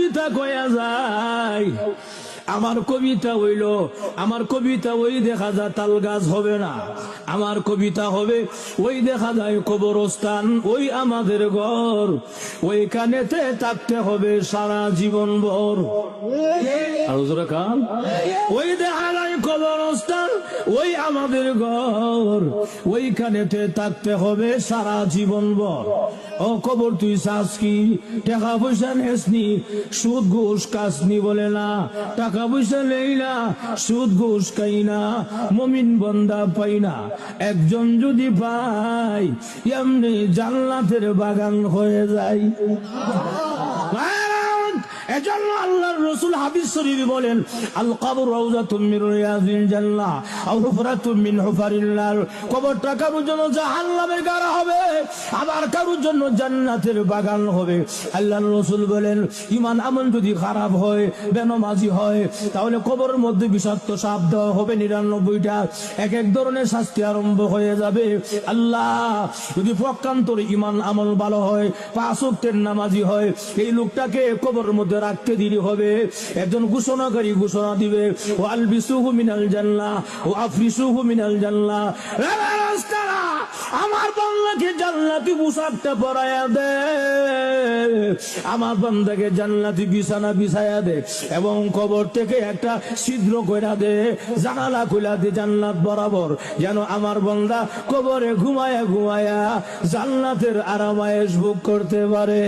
কবিতা কয়া যায়, আমার কবিতা হইল, আমার কবিতা ওই দেখা যায় তাল গাছ হবে না, আমার কবিতা হবে ওই দেখা যায় কবরস্থান, ওই আমাদের ঘর, ওইখানেতে থাকতে হবে সারা জীবন ভর। ওই দেখা যায় কবরস্থান, ওই আমাদের ঘর, ওইখানেতে থাকতে হবে সারা জীবন ভর। ও কবর তুই চাস কি? টাকা পয়সা নেসনি, সুদ ঘুষ কাসনি বলে না, টাকা পয়সা নেই না, সুদ ঘুষ খাই না, মুমিন বান্দা পাই না। একজন যদি পাই এমনি জান্নাতের বাগান হয়ে যায়। এজন্য আল্লাহর রাসূল হাদিস শরীফে বলেন, আল কবর রাউযাতুম মিন রিয়াজিল জান্নাহ আও হুফরাতুম মিন হুফারিন নার। কবরটা কারোর জন্য জাহান্নামের গাড়া হবে, আবার কারোর জন্য জান্নাতের বাগান হবে। আল্লাহর রাসূল বলেন, ঈমান আমল যদি খারাপ হয়, বেনামাজি হয়, তাহলে কবরের মধ্যে বিষাক্ত সাপ দেওয়া হবে ৯৯টা, এক এক ধরনের শাস্তি আরম্ভ হয়ে যাবে। আল্লাহ যদি পক্ষান্তরে ঈমান আমল ভালো হয়, ৫ ওয়াক্তের নামাজি হয়, এই লোকটাকে কবরের মধ্যে রাখতে দেরি হবে। একজন ঘোষণাকারী ঘোষণা দিবে, ও আলবিসুহু মিনাল জান্নাহ ও আফরিসুহু মিনাল জান্নাহ, আমার বান্দাকে জান্নাতি পোশাকটা পরায়া দে, আমার বান্দাকে জান্নাতি বিছানা বিছায়া দে, এবং কবর থেকে একটা ছিদ্র কইরা দে, জানালা খুলা দে জান্নাত বরাবর, যেন আমার বান্দা কবরে ঘুমায়া ঘুমায়া জান্নাতের আরামায়েশ ভোগ করতে পারে।